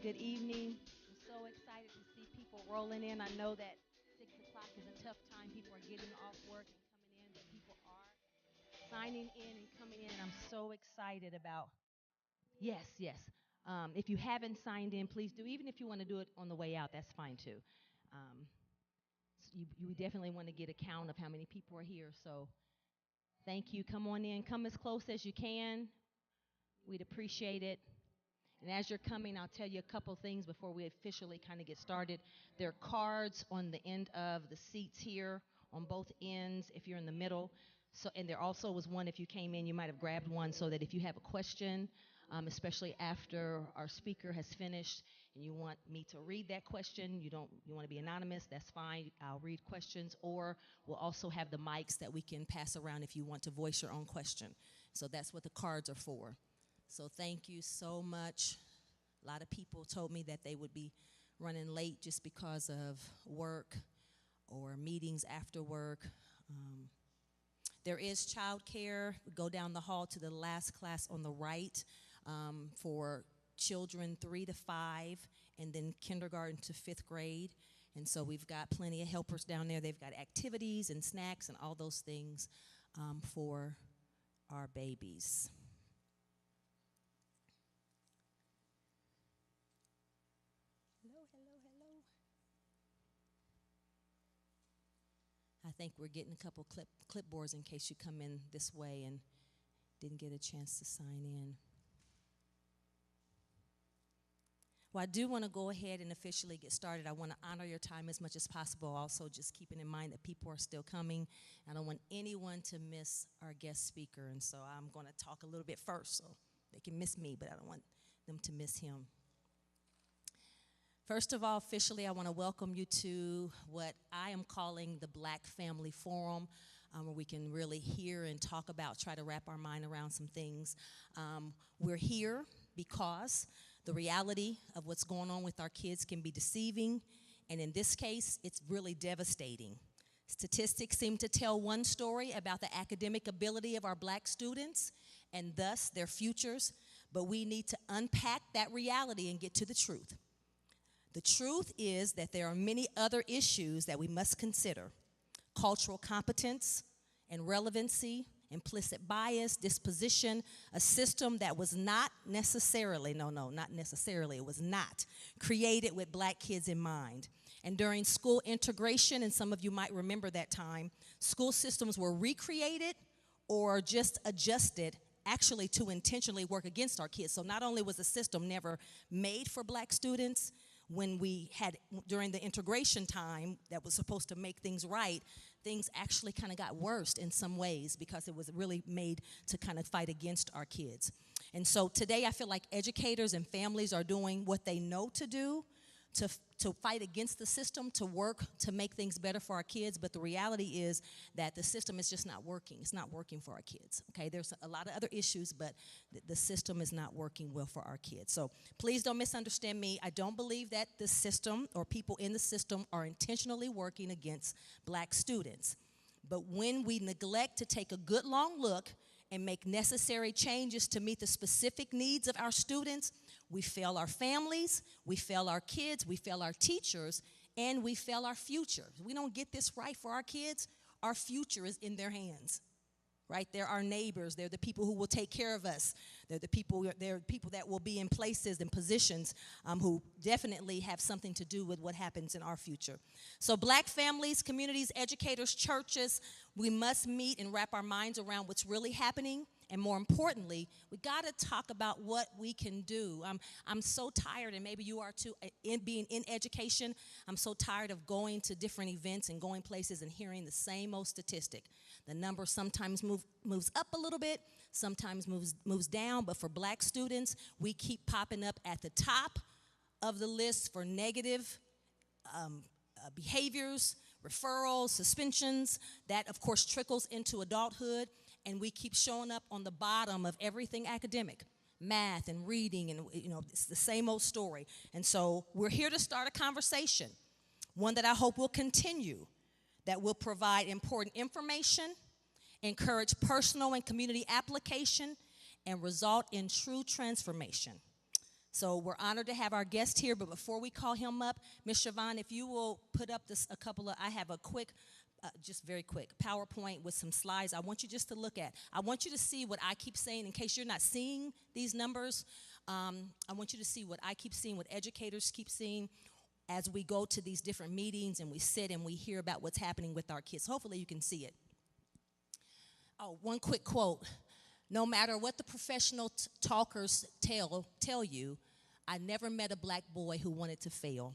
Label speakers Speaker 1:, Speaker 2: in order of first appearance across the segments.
Speaker 1: Good evening. I'm so excited to see people rolling in. I know that 6 o'clock is a tough time. People are getting off work and coming in, but people are signing in and coming in. And I'm so excited about. Yes, yes. If you haven't signed in, please do. Even if you want to do it on the way out, that's fine too. Um, you definitely want to get a count of how many people are here. So thank you. Come on in. Come as close as you can. We'd appreciate it. And as you're coming, I'll tell you a couple things before we officially kind of get started. There are cards on the end of the seats here on both ends if you're in the middle. So, and there also was one if you came in, you might have grabbed one so that if you have a question, especially after our speaker has finished and you want me to read that question, you want to be anonymous, that's fine. I'll read questions, or we'll also have the mics that we can pass around if you want to voice your own question. So that's what the cards are for. So thank you so much. A lot of people told me that they would be running late just because of work or meetings after work. There is childcare. Go down the hall to the last class on the right for children 3 to 5, and then kindergarten to 5th grade. And so we've got plenty of helpers down there. They've got activities and snacks and all those things for our babies. Hello, hello, hello. I think we're getting a couple clipboards in case you come in this way and didn't get a chance to sign in. Well, I do want to go ahead and officially get started. I want to honor your time as much as possible. Also, just keeping in mind that people are still coming. I don't want anyone to miss our guest speaker, and so I'm going to talk a little bit first so they can miss me, but I don't want them to miss him. First of all, officially, I want to welcome you to what I am calling the Black Family Forum, where we can really hear and talk about, try to wrap our mind around some things. We're here because the reality of what's going on with our kids can be deceiving, and in this case, it's really devastating. Statistics seem to tell one story about the academic ability of our black students and thus their futures, but we need to unpack that reality and get to the truth. The truth is that there are many other issues that we must consider: cultural competence and relevancy, implicit bias, disposition, a system that was not necessarily, it was not created with black kids in mind. And during school integration, and some of you might remember that time, school systems were recreated or just adjusted actually to intentionally work against our kids. So not only was the system never made for black students, when we had, during the integration time that was supposed to make things right, things actually kind of got worse in some ways because it was really made to kind of fight against our kids. And so today I feel like educators and families are doing what they know to do to fight against the system, to work to make things better for our kids, but the reality is that the system is just not working. It's not working for our kids, okay? There's a lot of other issues, but the system is not working well for our kids. So please don't misunderstand me. I don't believe that the system or people in the system are intentionally working against black students. But when we neglect to take a good long look and make necessary changes to meet the specific needs of our students, we fail our families, we fail our kids, we fail our teachers, and we fail our future. If we don't get this right for our kids, our future is in their hands, right? They're our neighbors. They're the people who will take care of us. They're people that will be in places and positions who definitely have something to do with what happens in our future. So black families, communities, educators, churches, we must meet and wrap our minds around what's really happening. And more importantly, we got to talk about what we can do. I'm so tired, and maybe you are too, in being in education. I'm so tired of going to different events and going places and hearing the same old statistic. The number sometimes moves up a little bit, sometimes moves down, but for black students, we keep popping up at the top of the list for negative behaviors, referrals, suspensions. That, of course, trickles into adulthood, and we keep showing up on the bottom of everything academic, math and reading, and it's the same old story. And so we're here to start a conversation, one that I hope will continue, that will provide important information, encourage personal and community application, and result in true transformation. So we're honored to have our guest here, but before we call him up, Ms. Siobhan, if you will put up I have a quick, just very quick, PowerPoint with some slides I want you just to look at. I want you to see what I keep saying in case you're not seeing these numbers. I want you to see what I keep seeing, what educators keep seeing as we go to these different meetings and we sit and we hear about what's happening with our kids. Hopefully you can see it. Oh, one quick quote. No matter what the professional talkers tell you, I never met a black boy who wanted to fail.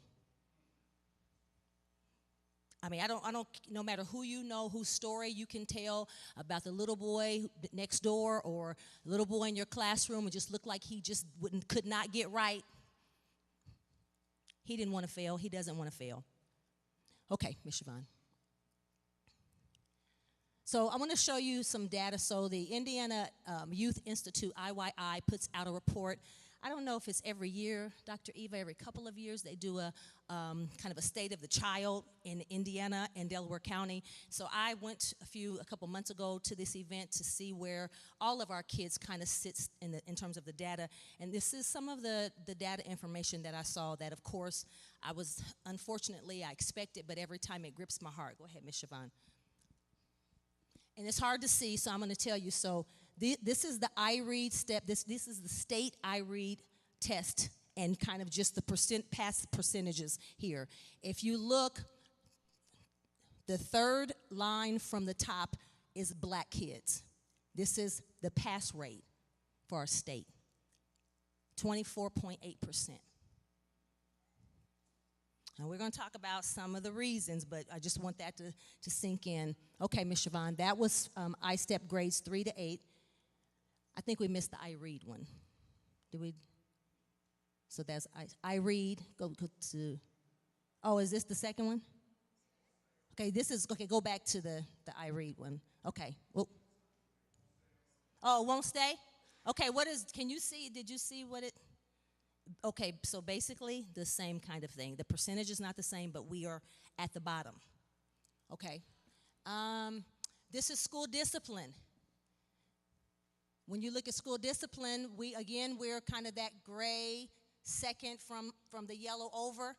Speaker 1: I mean, I don't, no matter who you know, whose story you can tell about the little boy next door or little boy in your classroom who just looked like he just could not get right. He didn't want to fail. He doesn't want to fail. Okay, Ms. Siobhan. So I want to show you some data. So the Indiana Youth Institute, IYI, puts out a report. I don't know if it's every year, Dr. Eva, every couple of years they do a kind of a state of the child in Indiana and Delaware County. So I went a couple months ago to this event to see where all of our kids kind of sits in terms of the data. And this is some of the data information that I saw that, of course, unfortunately, I expected, but every time it grips my heart. Go ahead, Ms. Siobhan. And it's hard to see, so I'm going to tell you. So this is the iRead step. This is the state iRead test and kind of just the past percentages here. If you look, the third line from the top is black kids. This is the pass rate for our state, 24.8%. And we're going to talk about some of the reasons, but I just want that to sink in. Okay, Ms. Siobhan, that was I-STEP grades 3 to 8. I think we missed the iRead one. Did we? So that's iRead. Go to, oh, is this the second one? Okay, go back to the iRead one. Okay. Well, oh, it won't stay? Okay, can you see, did you see what it? Okay, so basically the same kind of thing. The percentage is not the same, but we are at the bottom. Okay. This is school discipline. When you look at school discipline, we're kind of that gray second from the yellow over.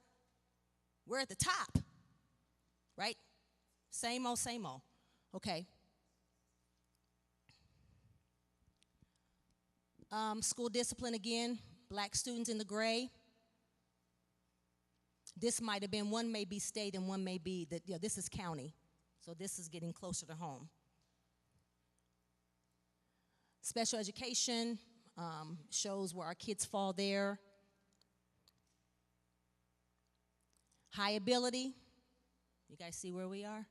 Speaker 1: We're at the top, right? Same old, same old. Okay. School discipline again. Black students in the gray. This might have been, one may be state and one may be, this is county. So this is getting closer to home. Special education shows where our kids fall there. High ability. You guys see where we are?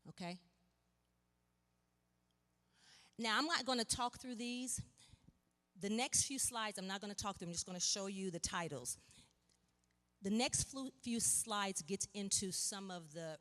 Speaker 1: Okay. Now, I'm not going to talk through these. The next few slides, I'm not going to talk through them. I'm just going to show you the titles. The next few slides gets into some of the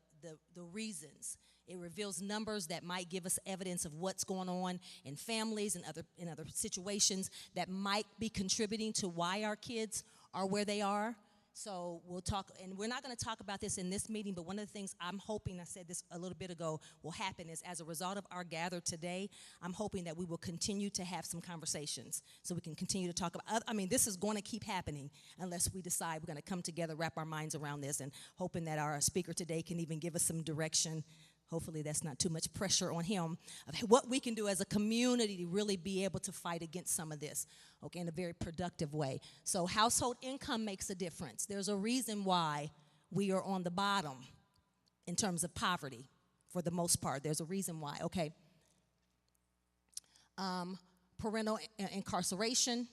Speaker 1: reasons. It reveals numbers that might give us evidence of what's going on in families and other situations that might be contributing to why our kids are where they are. So we'll talk, and we're not going to talk about this in this meeting, but one of the things I'm hoping, I said this a little bit ago, will happen is as a result of our gather today, I'm hoping that we will continue to have some conversations so we can continue to talk about, this is going to keep happening unless we decide we're going to come together, wrap our minds around this, and hoping that our speaker today can even give us some direction. Hopefully that's not too much pressure on him of what we can do as a community to really be able to fight against some of this, okay, in a very productive way. So household income makes a difference. There's a reason why we are on the bottom in terms of poverty for the most part. There's a reason why, okay. Parental incarceration,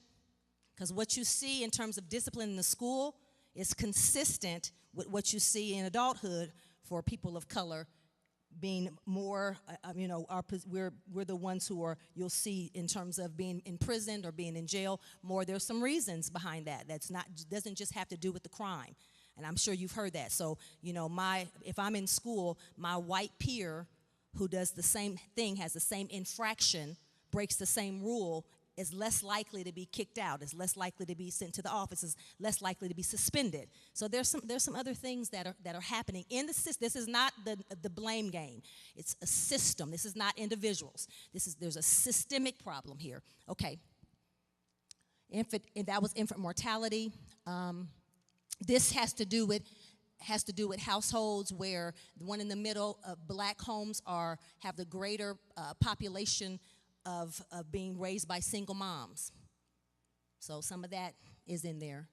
Speaker 1: because what you see in terms of discipline in the school is consistent with what you see in adulthood for people of color being more, we're the ones who are, you'll see in terms of being imprisoned or being in jail more. There's some reasons behind that. Doesn't just have to do with the crime. And I'm sure you've heard that. So, if I'm in school, my white peer who does the same thing, has the same infraction, breaks the same rule, is less likely to be kicked out, is less likely to be sent to the office, is less likely to be suspended. So there's some other things that are happening in the system. This is not the blame game. It's a system. This is not individuals. There's a systemic problem here. Okay. And that was infant mortality. This has to do with households where the one in the middle, black homes have the greater population of being raised by single moms. So some of that is in there.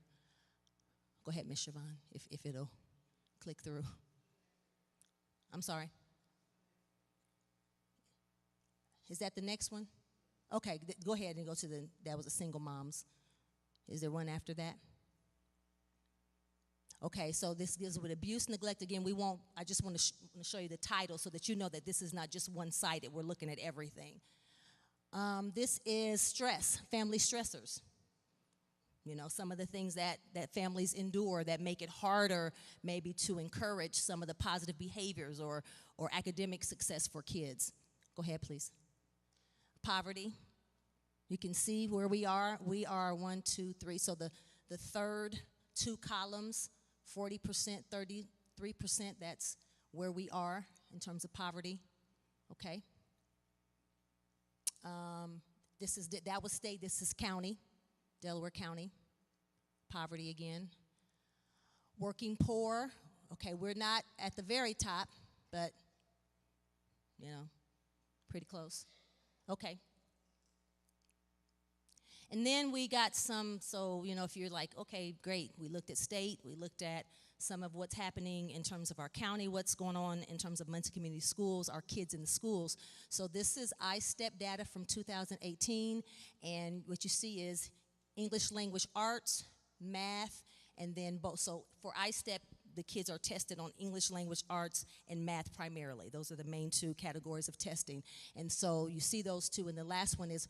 Speaker 1: Go ahead, Ms. Siobhan, if it'll click through. I'm sorry. Is that the next one? Okay, go ahead and go to that was a single moms. Is there one after that? Okay, so this deals with abuse, neglect. Again, I just want to show you the title so that you know that this is not just one-sided. We're looking at everything. This is stress, family stressors. You know, some of the things that families endure that make it harder maybe to encourage some of the positive behaviors or academic success for kids. Go ahead, please. Poverty. You can see where we are. We are 1, 2, 3. So the third two columns, 40%, 33%, that's where we are in terms of poverty. Okay. That was state, this is county, Delaware County. Poverty again. Working poor. Okay, we're not at the very top, but, you know, pretty close. Okay. And then we got so, you know, if you're like, okay, great, we looked at state, we looked at some of what's happening in terms of our county, what's going on in terms of Muncie Community Schools, our kids in the schools. So this is ISTEP data from 2018, and what you see is English language arts, math, and then both. So for ISTEP, the kids are tested on English language arts and math primarily. Those are the main two categories of testing. And so you see those two, and the last one is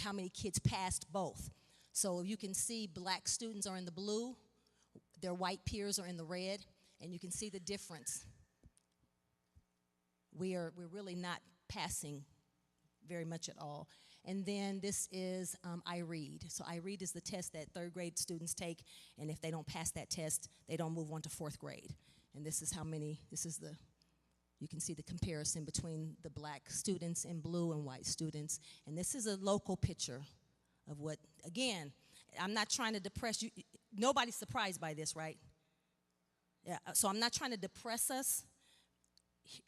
Speaker 1: how many kids passed both. So you can see black students are in the blue, their white peers are in the red, and you can see the difference. We're really not passing very much at all. And then this is iRead. So iRead is the test that third grade students take, and if they don't pass that test, they don't move on to fourth grade. And this is you can see the comparison between the black students in blue and white students. And this is a local picture of what, again, I'm not trying to depress you. Nobody's surprised by this, right? Yeah, so I'm not trying to depress us.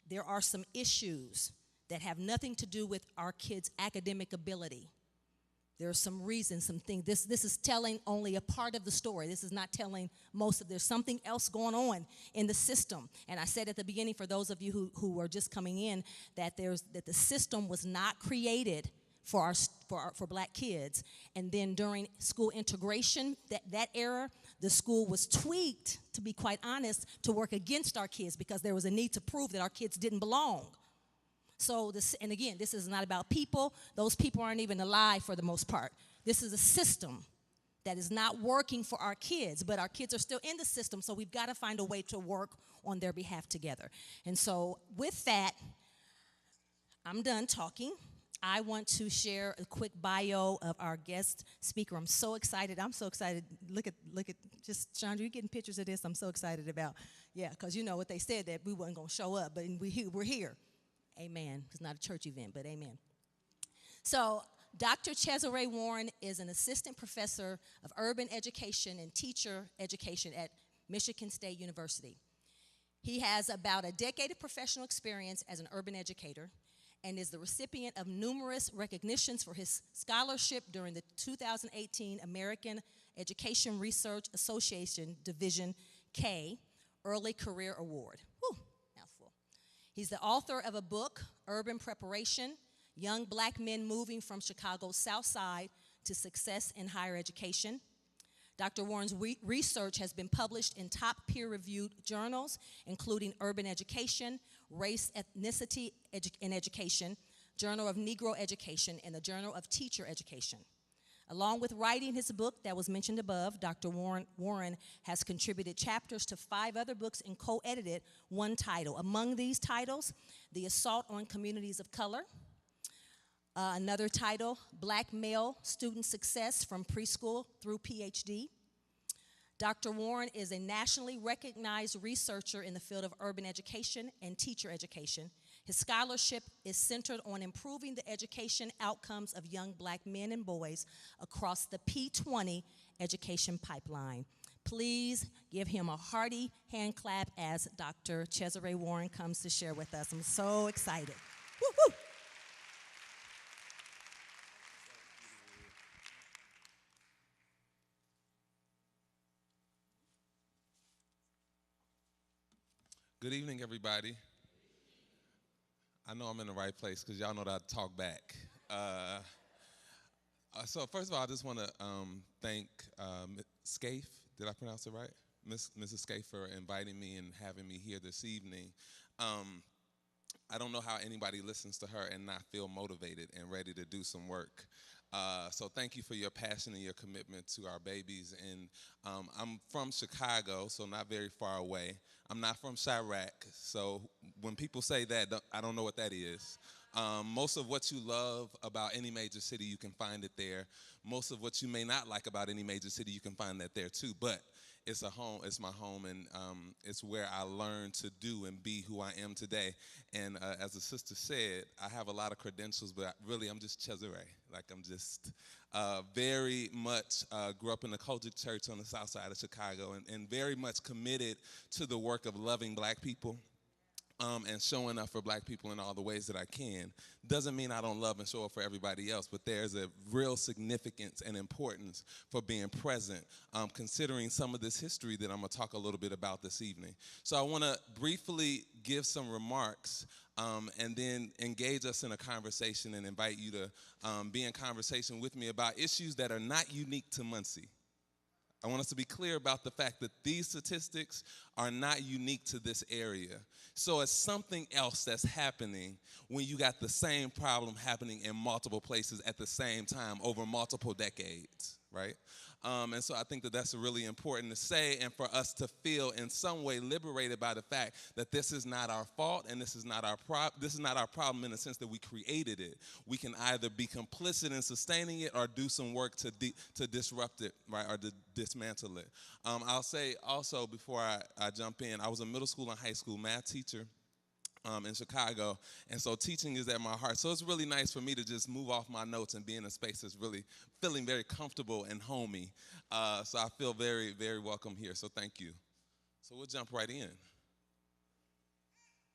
Speaker 1: There are some issues that have nothing to do with our kids' academic ability. There are some reasons, some things. This is telling only a part of the story. This is not telling most of. There's something else going on in the system. And I said at the beginning, for those of you who are just coming in, that the system was not created for black kids. And then during school integration, that era, the school was tweaked, to be quite honest, to work against our kids because there was a need to prove that our kids didn't belong. So and again, this is not about people. Those people aren't even alive for the most part. This is a system that is not working for our kids, but our kids are still in the system, so we've got to find a way to work on their behalf together. And so with that, I'm done talking. I want to share a quick bio of our guest speaker. I'm so excited. Look at, just Chandra, you getting pictures of this? I'm so excited about, yeah, because you know what they said, that we weren't going to show up, but we're here. Amen. It's not a church event, but amen. So Dr. Cesare Warren is an assistant professor of urban education and teacher education at Michigan State University. He has about a decade of professional experience as an urban educator and is the recipient of numerous recognitions for his scholarship during the 2018 American Education Research Association Division K Early Career Award. Whew. He's the author of a book, Urban Preparation, Young Black Men Moving from Chicago's South Side to Success in Higher Education. Dr. Warren's research has been published in top peer-reviewed journals, including Urban Education, Race, Ethnicity in Education, Journal of Negro Education, and the Journal of Teacher Education. Along with writing his book that was mentioned above, Dr. Warren has contributed chapters to 5 other books and co-edited one title. Among these titles, The Assault on Communities of Color. Another title, Black Male Student Success from Preschool through PhD. Dr. Warren is a nationally recognized researcher in the field of urban education and teacher education. His scholarship is centered on improving the education outcomes of young black men and boys across the P20 education pipeline. Please give him a hearty hand clap as Dr. Cesare Warren comes to share with us. I'm so excited. Woo-hoo.
Speaker 2: Good evening, everybody. I know I'm in the right place because y'all know that I talk back. So first of all, I just want to thank Scaife. Did I pronounce it right? Mrs. Scaife for inviting me and having me here this evening. I don't know how anybody listens to her and not feel motivated and ready to do some work. So thank you for your passion and your commitment to our babies. And I'm from Chicago, so not very far away. I'm not from Chirac, so when people say that, I don't know what that is. Most of what you love about any major city, you can find it there. Most of what you may not like about any major city, you can find that there too. But it's a home, it's my home, and it's where I learned to do and be who I am today. And as the sister said, I have a lot of credentials, but really I'm just Cesare. Like I'm just very much grew up in the Kojic Church on the south side of Chicago and very much committed to the work of loving black people. And showing up for black people in all the ways that I can. Doesn't mean I don't love and show up for everybody else, but there's a real significance and importance for being present, considering some of this history that I'm gonna talk a little bit about this evening. So I wanna briefly give some remarks and then engage us in a conversation and invite you to be in conversation with me about issues that are not unique to Muncie. I want us to be clear about the fact that these statistics are not unique to this area. So it's something else that's happening when you got the same problem happening in multiple places at the same time over multiple decades, right? And so I think that that's really important to say and for us to feel in some way liberated by the fact that this is not our fault and this is not our problem in the sense that we created it. We can either be complicit in sustaining it or do some work to disrupt it, right, or to dismantle it. I'll say also before I jump in, I was a middle school and high school math teacher in Chicago, and so teaching is at my heart. So it's really nice for me to just move off my notes and be in a space that's really feeling very comfortable and homey. So I feel very, very welcome here, so thank you. So we'll jump right in.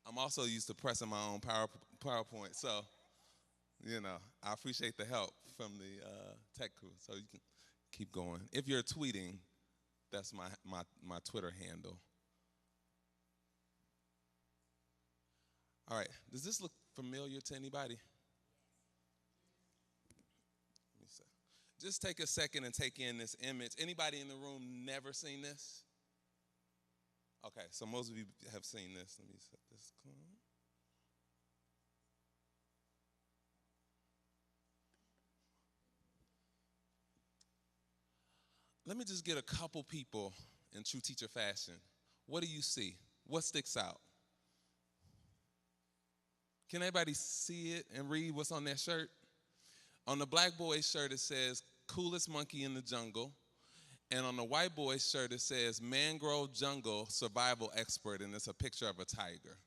Speaker 2: I'm also used to pressing my own PowerPoint, so, you know, I appreciate the help from the tech crew, so you can keep going. If you're tweeting, that's my Twitter handle. All right, does this look familiar to anybody? Let me see. Just take a second and take in this image. Anybody in the room never seen this? Okay, so most of you have seen this. Let me set this close. Let me just get a couple people in true teacher fashion. What do you see? What sticks out? Can everybody see it and read what's on that shirt? On the black boy's shirt, it says, coolest monkey in the jungle. And on the white boy's shirt, it says, mangrove jungle survival expert, and it's a picture of a tiger.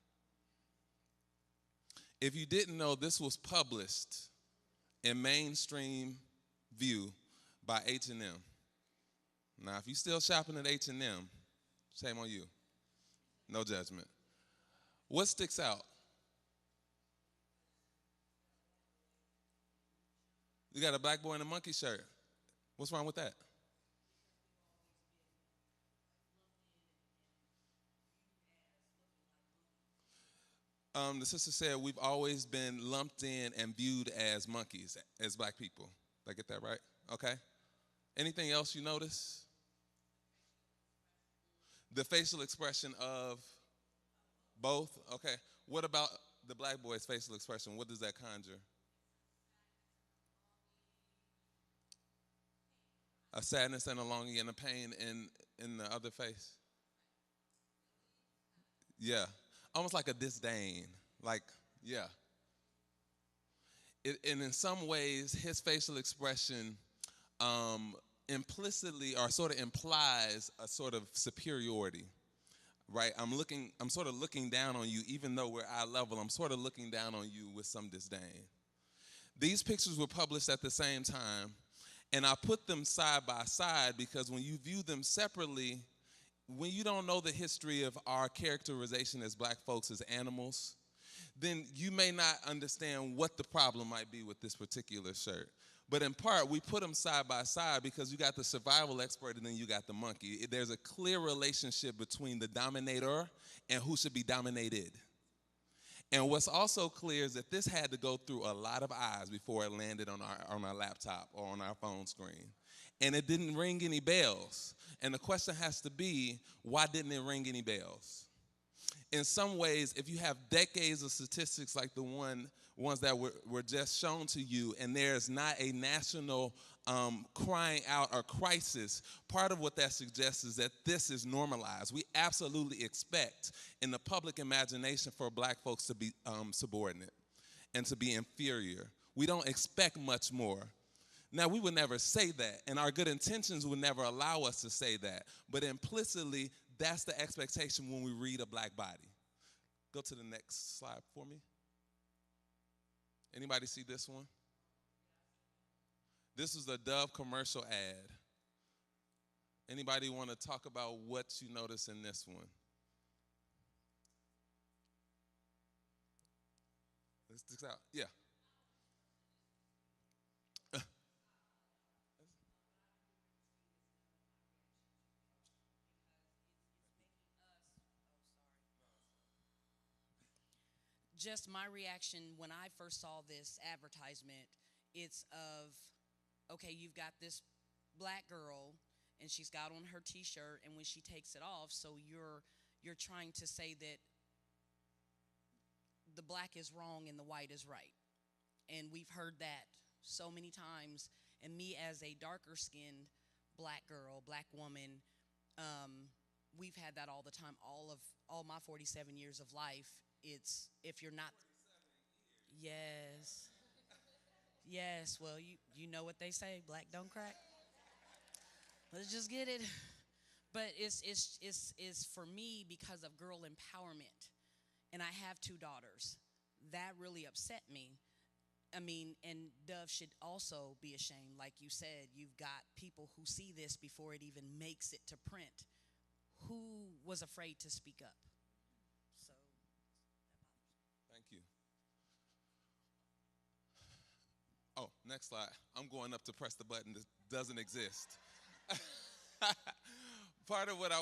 Speaker 2: If you didn't know, this was published in Mainstream View by H&M. Now, if you're still shopping at H&M, shame on you. No judgment. What sticks out? You got a black boy in a monkey shirt. What's wrong with that? The sister said we've always been lumped in and viewed as monkeys, as black people. Did I get that right? Okay. Anything else you notice? The facial expression of both? Okay. What about the black boy's facial expression? What does that conjure? A sadness and a longing and a pain in the other face. Yeah. Almost like a disdain. Like, yeah. And in some ways, his facial expression implicitly or sort of implies a sort of superiority. right? I'm sort of looking down on you, even though we're eye level, I'm sort of looking down on you with some disdain. These pictures were published at the same time, and I put them side by side because when you view them separately, when you don't know the history of our characterization as black folks as animals, then you may not understand what the problem might be with this particular shirt. But in part, we put them side by side because you got the survival expert and then you got the monkey. There's a clear relationship between the dominator and who should be dominated. And what's also clear is that this had to go through a lot of eyes before it landed on our laptop or on our phone screen. And it didn't ring any bells. And the question has to be, why didn't it ring any bells? In some ways, if you have decades of statistics like the ones that were just shown to you, and there's not a national crying out or crisis, part of what that suggests is that this is normalized. We absolutely expect in the public imagination for black folks to be subordinate and to be inferior. We don't expect much more. Now, we would never say that, and our good intentions would never allow us to say that, but implicitly, that's the expectation when we read a black body. Go to the next slide for me. Anybody see this one? This is a Dove commercial ad. Anybody want to talk about what you notice in this one? Let's dig out. Yeah.
Speaker 3: Just my reaction when I first saw this advertisement, it's of, okay, you've got this black girl and she's got on her t-shirt, and when she takes it off, so you're trying to say that the black is wrong and the white is right. And we've heard that so many times. And me as a darker skinned black girl, black woman, we've had that all the time. All my 47 years of life, it's if you're not. Yes. Yes, well, you know what they say, black don't crack. Let's just get it. But it's for me because of girl empowerment. And I have two daughters. That really upset me. I mean, and Dove should also be ashamed. Like you said, you've got people who see this before it even makes it to print. Who was afraid to speak up? So,
Speaker 2: Thank you. Oh, next slide. I'm going up to press the button that doesn't exist. Part of what I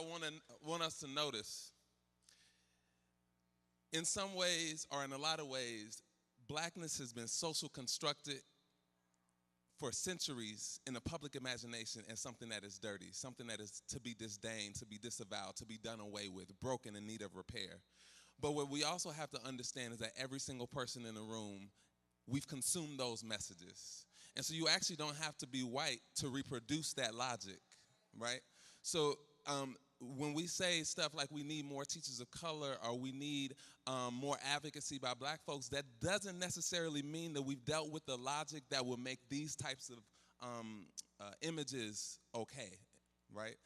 Speaker 2: want us to notice, in some ways or in a lot of ways, blackness has been social constructed for centuries in the public imagination as something that is dirty, something that is to be disdained, to be disavowed, to be done away with, broken, in need of repair. But what we also have to understand is that every single person in the room, we've consumed those messages. And so you actually don't have to be white to reproduce that logic, right? So when we say stuff like we need more teachers of color or we need more advocacy by black folks, that doesn't necessarily mean that we've dealt with the logic that will make these types of images okay, right?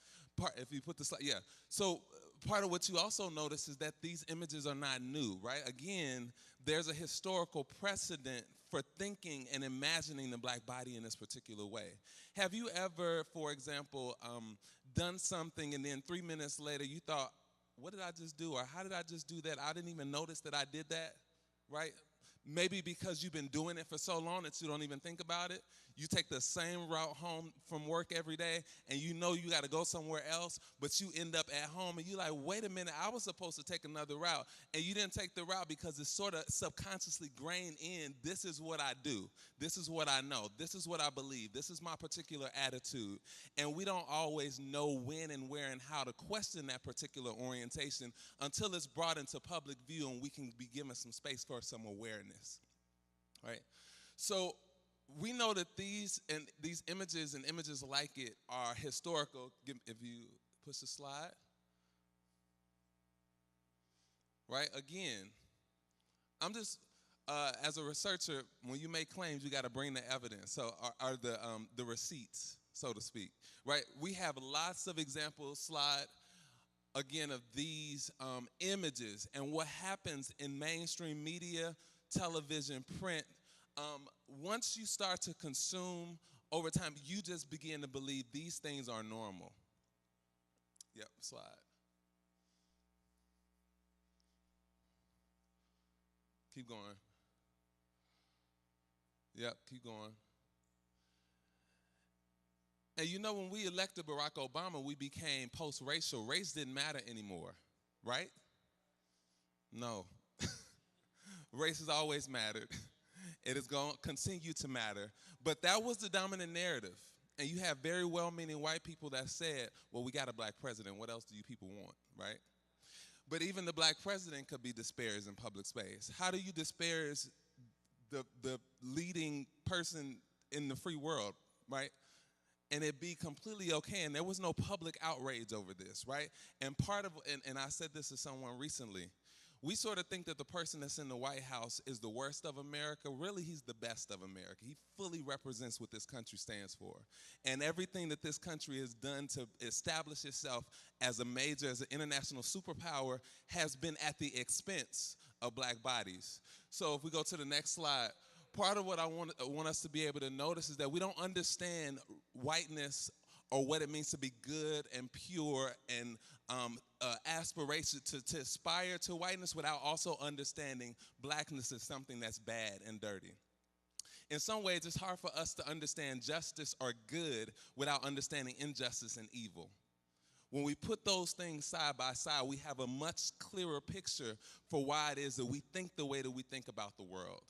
Speaker 2: If you put the slide, yeah. So part of what you also notice is that these images are not new, right? Again, there's a historical precedent for thinking and imagining the black body in this particular way. Have you ever, for example, done something and then 3 minutes later you thought, what did I just do? Or how did I just do that? I didn't even notice that I did that, right? Maybe because you've been doing it for so long that you don't even think about it. You take the same route home from work every day, and you know you got to go somewhere else, but you end up at home, and you're like, wait a minute, I was supposed to take another route. And you didn't take the route because it's sort of subconsciously grained in, this is what I do. This is what I know. This is what I believe. This is my particular attitude. And we don't always know when and where and how to question that particular orientation until it's brought into public view and we can be given some space for some awareness, right? So we know that these images and images like it are historical. If you push the slide, right? Again, I'm just as a researcher, when you make claims, you got to bring the evidence. So are the receipts, so to speak, right? We have lots of examples. Slide. again, of these images and what happens in mainstream media, television, print. Once you start to consume over time, you just begin to believe these things are normal. Yep, slide. Keep going. Yep, keep going. And you know, when we elected Barack Obama, we became post-racial. Race didn't matter anymore, right? No. Race has always mattered. It is going to continue to matter. But that was the dominant narrative. And you have very well-meaning white people that said, well, we got a black president. What else do you people want, right? But even the black president could be disparaged in public space. How do you disparage the leading person in the free world, right? And it'd be completely okay, and there was no public outrage over this, right? And part of, and I said this to someone recently, we sort of think that the person that's in the White House is the worst of America. Really, he's the best of America. He fully represents what this country stands for. And everything that this country has done to establish itself as an international superpower has been at the expense of black bodies. So if we go to the next slide, part of what I want us to be able to notice is that we don't understand whiteness or what it means to be good and pure and aspiration to aspire to whiteness without also understanding blackness is something that's bad and dirty. In some ways, it's hard for us to understand justice or good without understanding injustice and evil. When we put those things side by side, we have a much clearer picture for why it is that we think the way that we think about the world.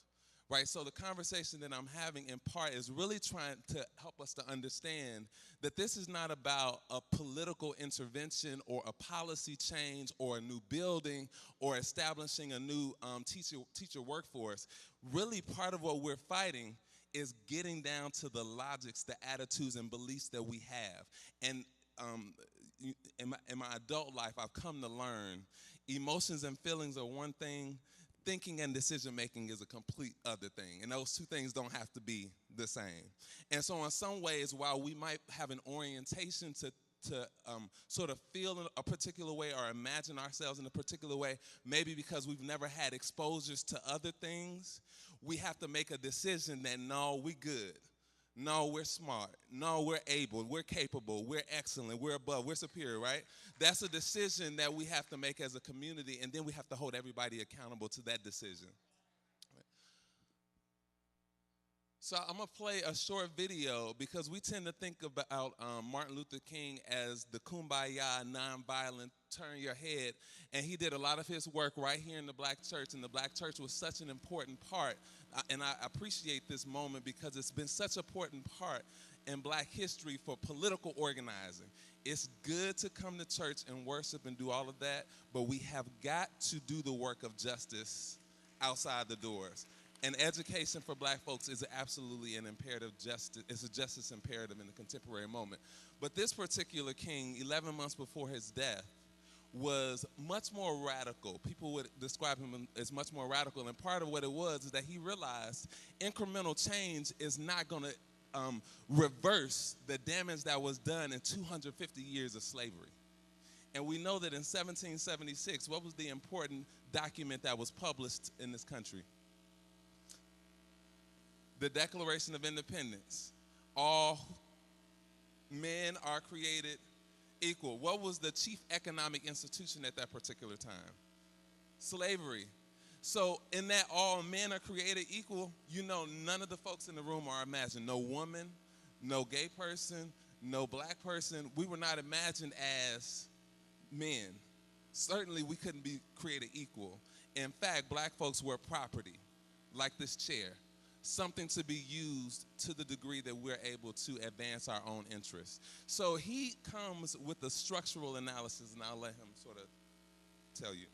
Speaker 2: Right, so the conversation that I'm having in part is really trying to help us to understand that this is not about a political intervention or a policy change or a new building or establishing a new teacher workforce. Really, part of what we're fighting is getting down to the logics, the attitudes, and beliefs that we have. And in my adult life, I've come to learn emotions and feelings are one thing. Thinking and decision-making is a complete other thing. And those two things don't have to be the same. And so in some ways, while we might have an orientation to sort of feel in a particular way or imagine ourselves in a particular way, maybe because we've never had exposures to other things, we have to make a decision that, no, we good. No, we're smart. No, we're able. We're capable. We're excellent. We're above. We're superior, right? That's a decision that we have to make as a community, and then we have to hold everybody accountable to that decision. So I'm going to play a short video because we tend to think about Martin Luther King as the kumbaya, nonviolent, turn your head. And he did a lot of his work right here in the black church, and the black church was such an important part. And I appreciate this moment because it's been such an important part in black history for political organizing. It's good to come to church and worship and do all of that, but we have got to do the work of justice outside the doors. And education for black folks is absolutely an imperative justice. It's a justice imperative in the contemporary moment. But this particular king, 11 months before his death, was much more radical. People would describe him as much more radical. And part of what it was is that he realized incremental change is not going to reverse the damage that was done in 250 years of slavery. And we know that in 1776, what was the important document that was published in this country? The Declaration of Independence. All men are created equal. What was the chief economic institution at that particular time? Slavery. So in that all men are created equal, you know, none of the folks in the room are imagined. No woman, no gay person, no black person. We were not imagined as men. Certainly we couldn't be created equal. In fact, black folks were property, like this chair. Something to be used to the degree that we're able to advance our own interests. So he comes with a structural analysis, and I'll let him sort of tell you.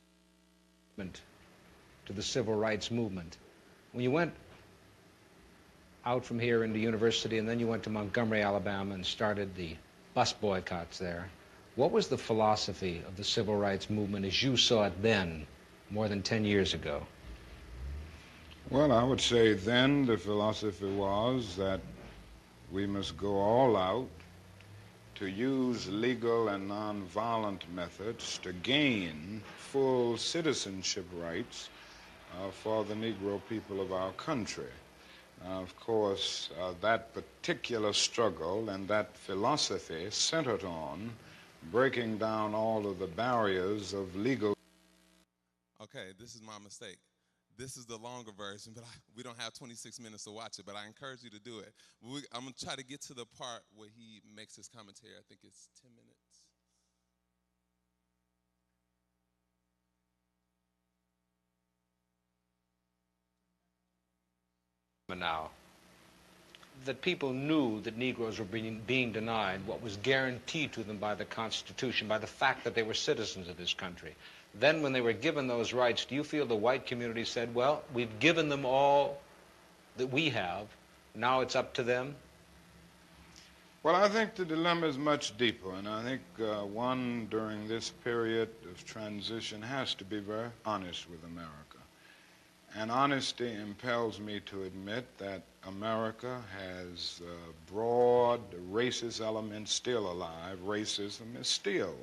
Speaker 4: To the civil rights movement. When you went out from here into university and then you went to Montgomery, Alabama and started the bus boycotts there, what was the philosophy of the civil rights movement as you saw it then, more than 10 years ago?
Speaker 5: Well, I would say then the philosophy was that we must go all out to use legal and nonviolent methods to gain full citizenship rights for the Negro people of our country. Of course, that particular struggle and that philosophy centered on breaking down all of the barriers of legal.
Speaker 2: Okay, this is my mistake. This is the longer version, but we don't have 26 minutes to watch it, but I encourage you to do it. I'm going to try to get to the part where he makes his commentary. I think it's 10 minutes.
Speaker 4: Now, that people knew that Negroes were being denied what was guaranteed to them by the Constitution, by the fact that they were citizens of this country. Then when they were given those rights, do you feel the white community said, well, we've given them all that we have, now it's up to them?
Speaker 5: Well, I think the dilemma is much deeper, and I think one during this period of transition has to be very honest with America. And honesty impels me to admit that America has broad racist elements still alive. Racism is still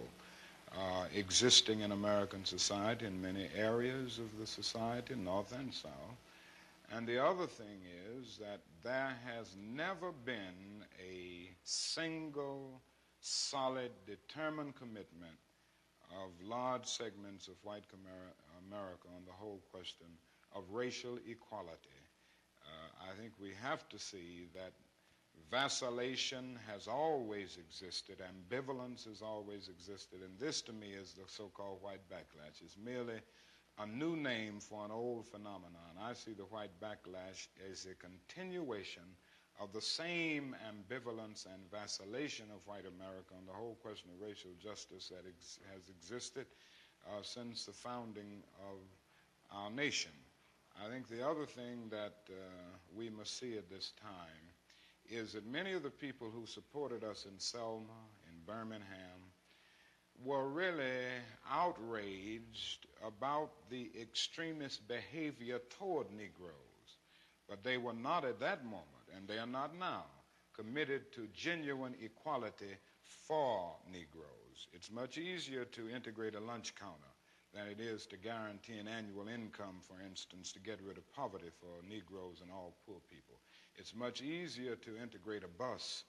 Speaker 5: existing in American society in many areas of the society, North and South. And the other thing is that there has never been a single, solid, determined commitment of large segments of white America on the whole question of racial equality. I think we have to see that vacillation has always existed, ambivalence has always existed, and this to me is the so-called white backlash. It's merely a new name for an old phenomenon. I see the white backlash as a continuation of the same ambivalence and vacillation of white America on the whole question of racial justice that has existed since the founding of our nation. I think the other thing that we must see at this time is that many of the people who supported us in Selma, in Birmingham, were really outraged about the extremist behavior toward Negroes. But they were not at that moment, and they are not now, committed to genuine equality for Negroes. It's much easier to integrate a lunch counter than it is to guarantee an annual income, for instance, to get rid of poverty for Negroes and all poor people. It's much easier to integrate a bus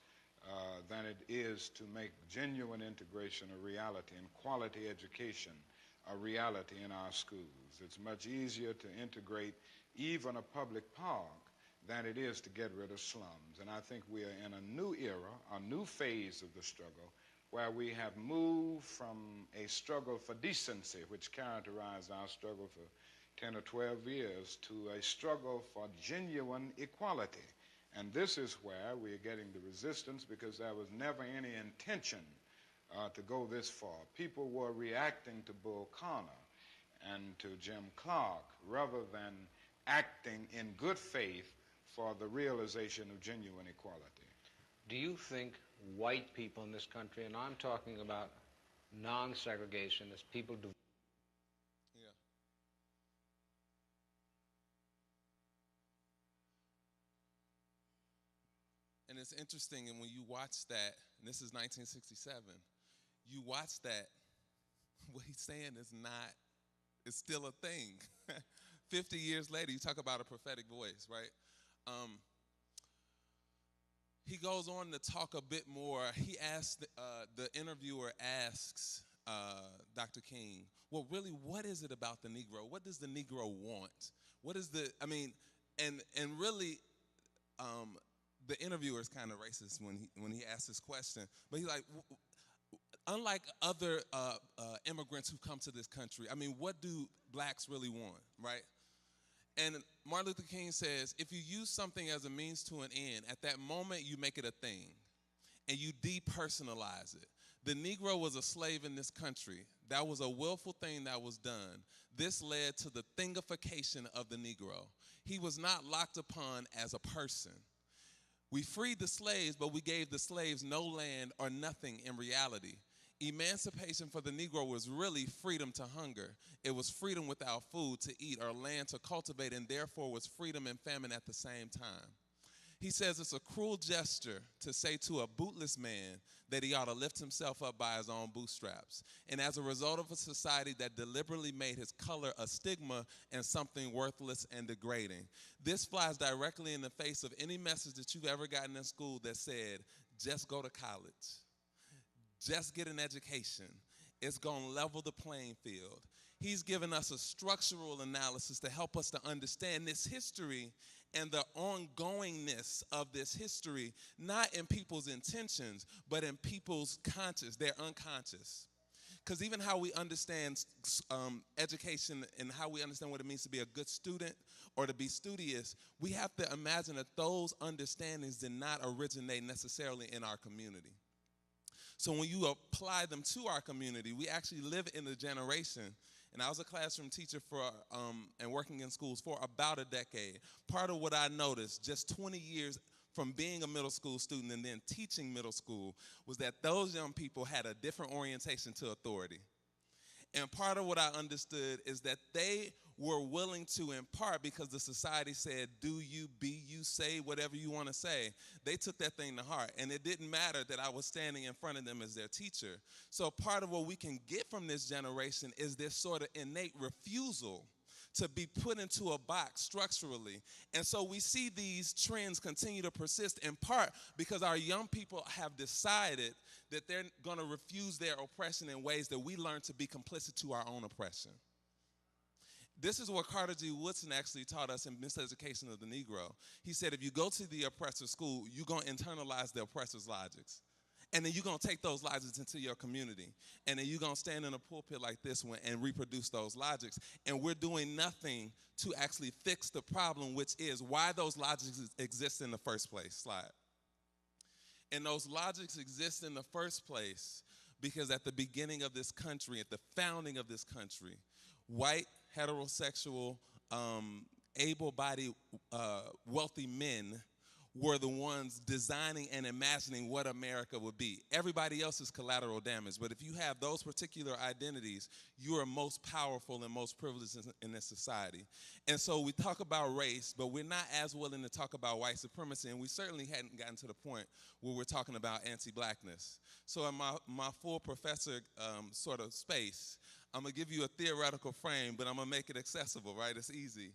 Speaker 5: than it is to make genuine integration a reality and quality education a reality in our schools. It's much easier to integrate even a public park than it is to get rid of slums. And I think we are in a new era, a new phase of the struggle, where we have moved from a struggle for decency, which characterized our struggle for 10 or 12 years, to a struggle for genuine equality. And this is where we are getting the resistance, because there was never any intention to go this far. People were reacting to Bull Connor and to Jim Clark rather than acting in good faith for the realization of genuine equality.
Speaker 4: Do you think white people in this country, and I'm talking about non-segregationists, people do.
Speaker 2: Yeah. And it's interesting, and when you watch that, and this is 1967, you watch that, what he's saying is not, it's still a thing. 50 years later, you talk about a prophetic voice, right? He goes on to talk a bit more. He asks, the interviewer asks Dr. King, well, really, what is it about the Negro? What does the Negro want? What is the, I mean, and really, the interviewer is kind of racist when he asks this question, but he's like, unlike other immigrants who come to this country, I mean, what do blacks really want, right? And Martin Luther King says, if you use something as a means to an end, at that moment you make it a thing, and you depersonalize it. The Negro was a slave in this country. That was a willful thing that was done. This led to the thingification of the Negro. He was not locked upon as a person. We freed the slaves, but we gave the slaves no land or nothing in reality. Emancipation for the Negro was really freedom to hunger. It was freedom without food to eat or land to cultivate, and therefore was freedom and famine at the same time. He says it's a cruel gesture to say to a bootless man that he ought to lift himself up by his own bootstraps. And as a result of a society that deliberately made his color a stigma and something worthless and degrading. This flies directly in the face of any message that you've ever gotten in school that said, just go to college, just get an education. It's going to level the playing field. He's given us a structural analysis to help us to understand this history and the ongoingness of this history, not in people's intentions, but in people's conscious, their unconscious. Because even how we understand education and how we understand what it means to be a good student or to be studious, we have to imagine that those understandings did not originate necessarily in our community. So when you apply them to our community, we actually live in a generation, and I was a classroom teacher for and working in schools for about a decade. Part of what I noticed just 20 years from being a middle school student and then teaching middle school was that those young people had a different orientation to authority. And part of what I understood is that they were willing to impart because the society said, do you, be you, say whatever you want to say. They took that thing to heart. And it didn't matter that I was standing in front of them as their teacher. So part of what we can get from this generation is this sort of innate refusal to be put into a box structurally. And so we see these trends continue to persist in part because our young people have decided that they're going to refuse their oppression in ways that we learn to be complicit to our own oppression. This is what Carter G. Woodson actually taught us in Miseducation of the Negro. He said, if you go to the oppressor's school, you're going to internalize the oppressor's logics. And then you're going to take those logics into your community. And then you're going to stand in a pulpit like this one and reproduce those logics. And we're doing nothing to actually fix the problem, which is why those logics exist in the first place. Slide. And those logics exist in the first place because at the beginning of this country, at the founding of this country, white, heterosexual, able-bodied, wealthy men were the ones designing and imagining what America would be. Everybody else is collateral damage, but if you have those particular identities, you are most powerful and most privileged in this society. And so we talk about race, but we're not as willing to talk about white supremacy, and we certainly hadn't gotten to the point where we're talking about anti-blackness. So in my full professor sort of space, I'm going to give you a theoretical frame, but I'm going to make it accessible, right? It's easy.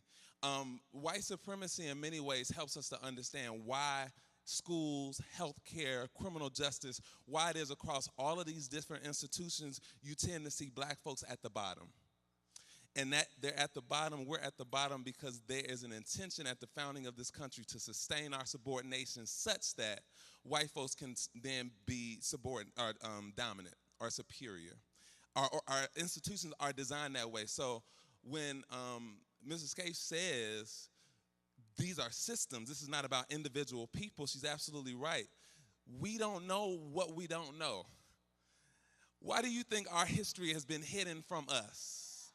Speaker 2: White supremacy in many ways helps us to understand why schools, healthcare, criminal justice, why it is across all of these different institutions, you tend to see black folks at the bottom. And that they're at the bottom, we're at the bottom because there is an intention at the founding of this country to sustain our subordination such that white folks can then be subordinate or dominant or superior. Our institutions are designed that way. So when Mrs. Scaife says these are systems, this is not about individual people, she's absolutely right. We don't know what we don't know. Why do you think our history has been hidden from us?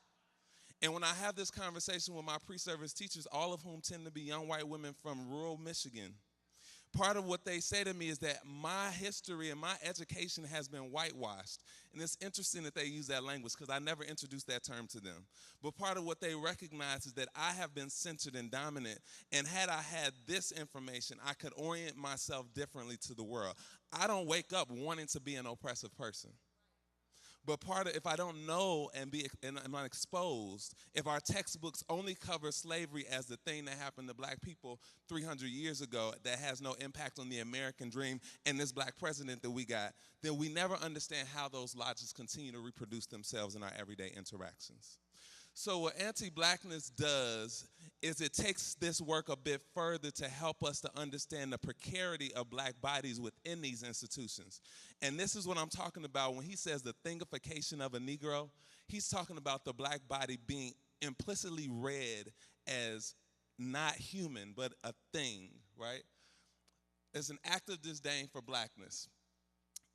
Speaker 2: And when I have this conversation with my pre-service teachers, all of whom tend to be young white women from rural Michigan, part of what they say to me is that my history and my education has been whitewashed. And it's interesting that they use that language because I never introduced that term to them. But part of what they recognize is that I have been centered and dominant. And had I had this information, I could orient myself differently to the world. I don't wake up wanting to be an oppressive person. But part of, if I don't know and I'm not exposed, if our textbooks only cover slavery as the thing that happened to black people 300 years ago that has no impact on the American dream and this black president that we got, then we never understand how those logics continue to reproduce themselves in our everyday interactions. So what anti-blackness does is it takes this work a bit further to help us to understand the precarity of black bodies within these institutions. And this is what I'm talking about when he says the thingification of a Negro. He's talking about the black body being implicitly read as not human, but a thing, right? It's an act of disdain for blackness.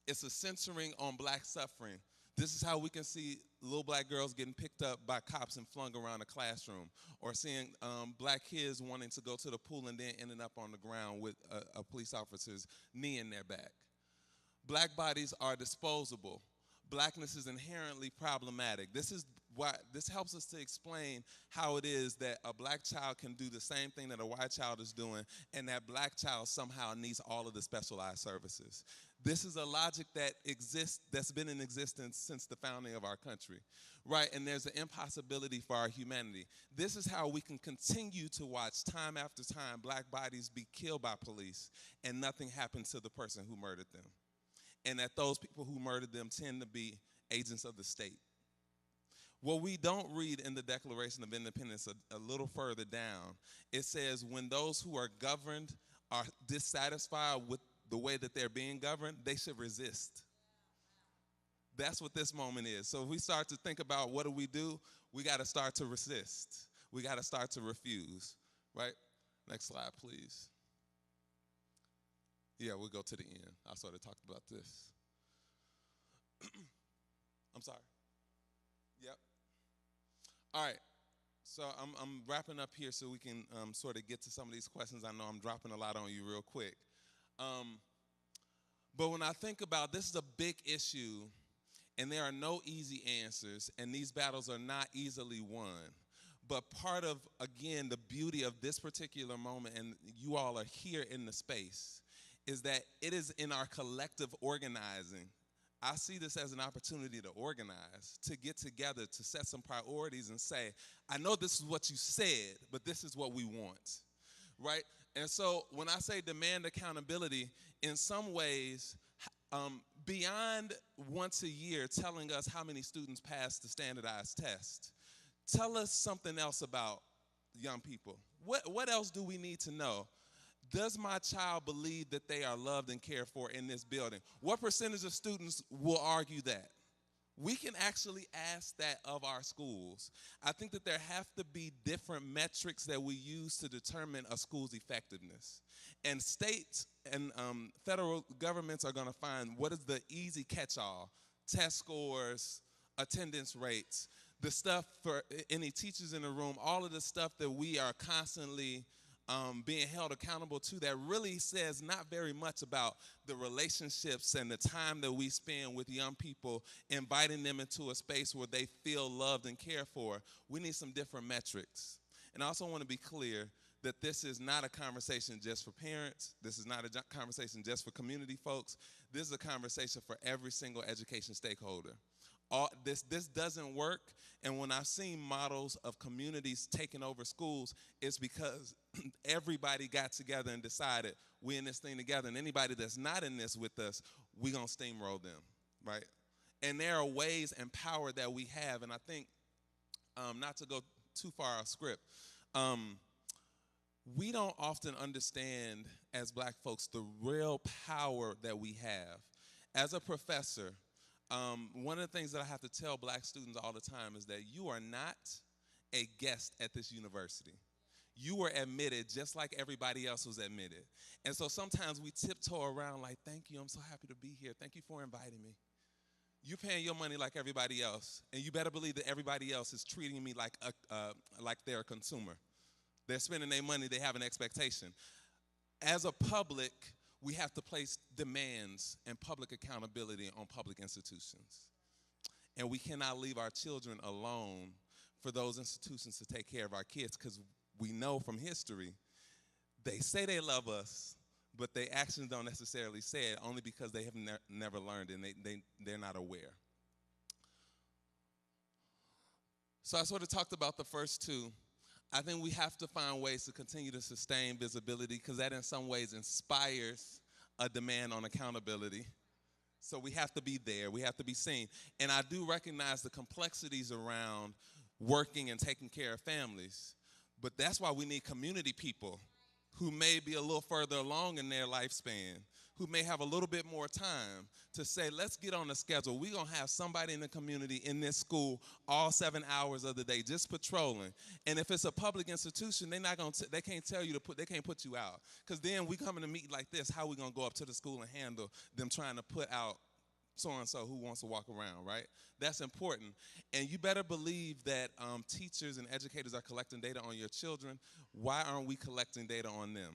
Speaker 2: It's a censoring on black suffering. This is how we can see little black girls getting picked up by cops and flung around a classroom, or seeing black kids wanting to go to the pool and then ending up on the ground with a police officer's knee in their back. Black bodies are disposable. Blackness is inherently problematic. This is this helps us to explain how it is that a black child can do the same thing that a white child is doing, and that black child somehow needs all of the specialized services. This is a logic that exists, that's been in existence since the founding of our country, right? And there's an impossibility for our humanity. This is how we can continue to watch time after time black bodies be killed by police and nothing happens to the person who murdered them. And that those people who murdered them tend to be agents of the state. What we don't read in the Declaration of Independence a little further down, it says when those who are governed are dissatisfied with the way that they're being governed, they should resist. That's what this moment is. So if we start to think about what do, we got to start to resist. We got to start to refuse, right? Next slide, please. Yeah, we'll go to the end. I sort of talked about this. I'm sorry. Yep. All right. So I'm wrapping up here so we can sort of get to some of these questions. I know I'm dropping a lot on you real quick. But when I think about this is a big issue, and there are no easy answers, and these battles are not easily won. But part of, again, the beauty of this particular moment, and you all are here in the space, is that it is in our collective organizing. I see this as an opportunity to organize, to get together, to set some priorities and say, I know this is what you said, but this is what we want, right? And so when I say demand accountability, in some ways, beyond once a year telling us how many students pass the standardized test, tell us something else about young people. What else do we need to know? Does my child believe that they are loved and cared for in this building? What percentage of students will argue that? We can actually ask that of our schools. I think that there have to be different metrics that we use to determine a school's effectiveness. And states and federal governments are going to find what is the easy catch-all: test scores, attendance rates, the stuff for any teachers in the room, all of the stuff that we are constantly being held accountable to, that really says not very much about the relationships and the time that we spend with young people, inviting them into a space where they feel loved and cared for. We need some different metrics. And I also want to be clear that this is not a conversation just for parents. This is not a conversation just for community folks. This is a conversation for every single education stakeholder. This doesn't work, and when I've seen models of communities taking over schools, it's because everybody got together and decided we're in this thing together, and anybody that's not in this with us, we're going to steamroll them, right? And there are ways and power that we have, and I think, not to go too far off script, we don't often understand as black folks the real power that we have. As a professor, one of the things that I have to tell black students all the time is that you are not a guest at this university. You were admitted just like everybody else was admitted. And so sometimes we tiptoe around like, thank you, I'm so happy to be here. Thank you for inviting me. You're paying your money like everybody else, and you better believe that everybody else is treating me like they're a consumer. They're spending their money, they have an expectation. As a public, we have to place demands and public accountability on public institutions. And we cannot leave our children alone for those institutions to take care of our kids, because we know from history, they say they love us, but their actions don't necessarily say it, only because they have never learned and they're not aware. So I sort of talked about the first two. I think we have to find ways to continue to sustain visibility, because that in some ways inspires a demand on accountability. So we have to be there, we have to be seen. And I do recognize the complexities around working and taking care of families, but that's why we need community people who may be a little further along in their lifespan, who may have a little bit more time to say, let's get on the schedule. We're going to have somebody in the community in this school all 7 hours of the day just patrolling. And if it's a public institution, they can't tell you they can't put you out. Because then we come in a meeting like this, how are we going to go up to the school and handle them trying to put out so-and-so who wants to walk around, right? That's important. And you better believe that teachers and educators are collecting data on your children. Why aren't we collecting data on them?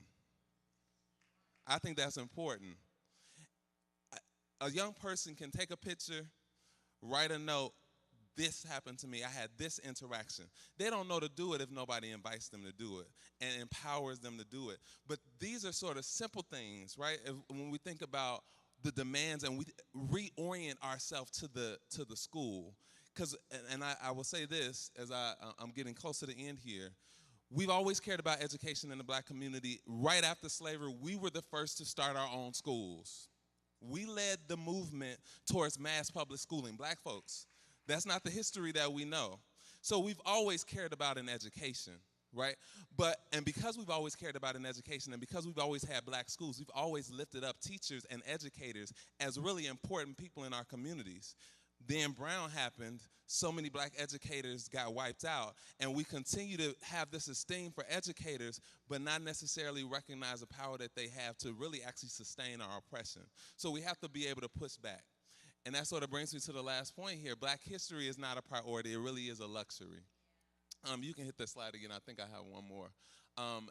Speaker 2: I think that's important. A young person can take a picture, write a note. this happen to me. I had this interaction. They don't know to do it if nobody invites them to do it and empowers them to do it. But these are sort of simple things, right? When we think about the demands and we reorient ourselves to the school. Because, and I will say this as I'm getting close to the end here, we've always cared about education in the black community. Right after slavery, we were the first to start our own schools. We led the movement towards mass public schooling, black folks. That's not the history that we know. So we've always cared about an education, right? And because we've always cared about an education and because we've always had black schools, we've always lifted up teachers and educators as really important people in our communities. Then Brown happened, so many black educators got wiped out, and we continue to have this esteem for educators, but not necessarily recognize the power that they have to really actually sustain our oppression. So we have to be able to push back. And that sort of brings me to the last point here. Black history is not a priority, it really is a luxury. You can hit that slide again, I think I have one more.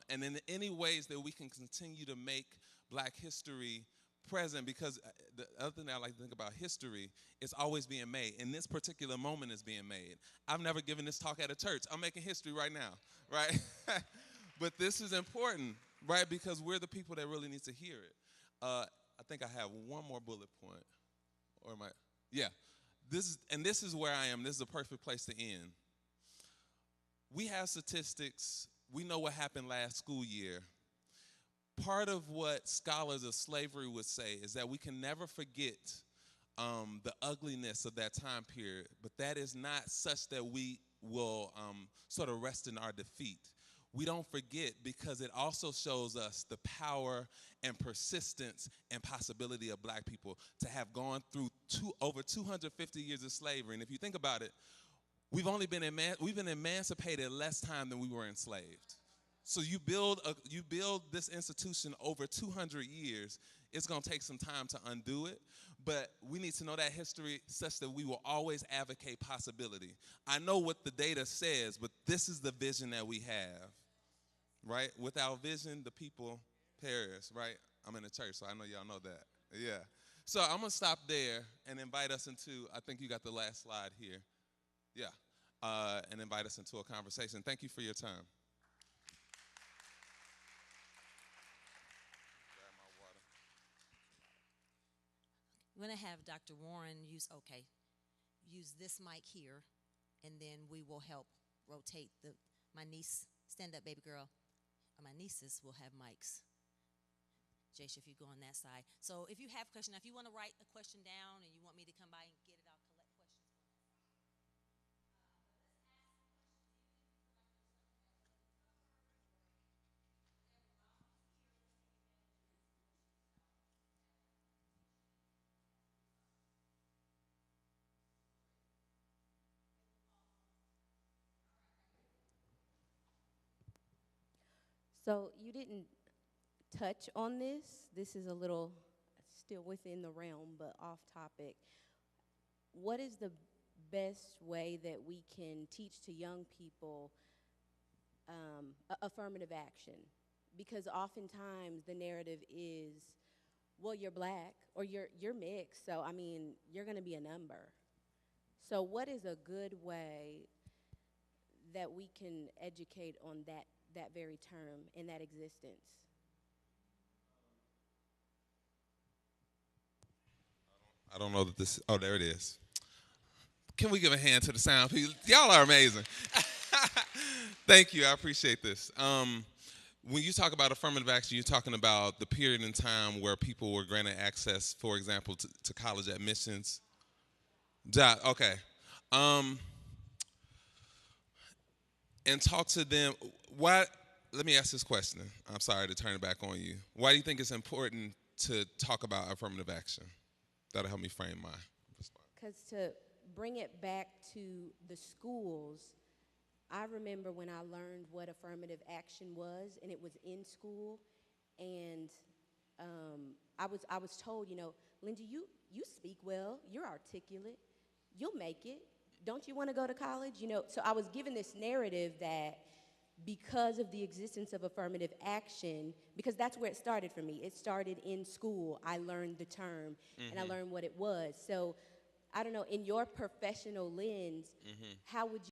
Speaker 2: And in any ways that we can continue to make black history present, because the other thing I like to think about history is always being made. In this particular moment is being made. I've never given this talk at a church. I'm making history right now, right? But this is important, right? Because we're the people that really need to hear it. I think I have one more bullet point. Or am I? Yeah. This is where I am. This is a perfect place to end. We have statistics. We know what happened last school year. Part of what scholars of slavery would say is that we can never forget the ugliness of that time period, but that is not such that we will sort of rest in our defeat. We don't forget because it also shows us the power and persistence and possibility of black people to have gone through over 250 years of slavery. And if you think about it, we've been emancipated less time than we were enslaved. So you build this institution over 200 years. It's going to take some time to undo it, but we need to know that history such that we will always advocate possibility. I know what the data says, but this is the vision that we have, right? Without vision, the people perish, right? I'm in a church, so I know y'all know that. Yeah. So I'm going to stop there and invite us into, I think you got the last slide here. Yeah. And invite us into a conversation. Thank you for your time.
Speaker 1: I'm going to have Dr. Warren use this mic here, and then we will help rotate my niece, stand up, baby girl. My nieces will have mics. Jaysha, if you go on that side. So if you have a question, if you want to write a question down and you want me to come by and get it, I'll collect questions.
Speaker 6: So you didn't touch on this. This is a little still within the realm, but off topic. What is the best way that we can teach to young people affirmative action? Because oftentimes the narrative is, well, you're black or you're mixed, so I mean, you're going to be a number. So what is a good way that we can educate on that very term and that existence?
Speaker 2: I don't know that this, oh, there it is. Can we give a hand to the sound people? Y'all are amazing. Thank you, I appreciate this. When you talk about affirmative action, you're talking about the period in time where people were granted access, for example, to college admissions. Okay. And talk to them. Let me ask this question. I'm sorry to turn it back on you. Why do you think it's important to talk about affirmative action? That'll help me frame my response.
Speaker 6: Because to bring it back to the schools, I remember when I learned what affirmative action was, and it was in school, and I was told, Lindsay, you speak well, you're articulate, you'll make it. Don't you want to go to college? So I was given this narrative that because of the existence of affirmative action, because that's where it started for me. It started in school. I learned the term, and I learned what it was. So I don't know, in your professional lens, how would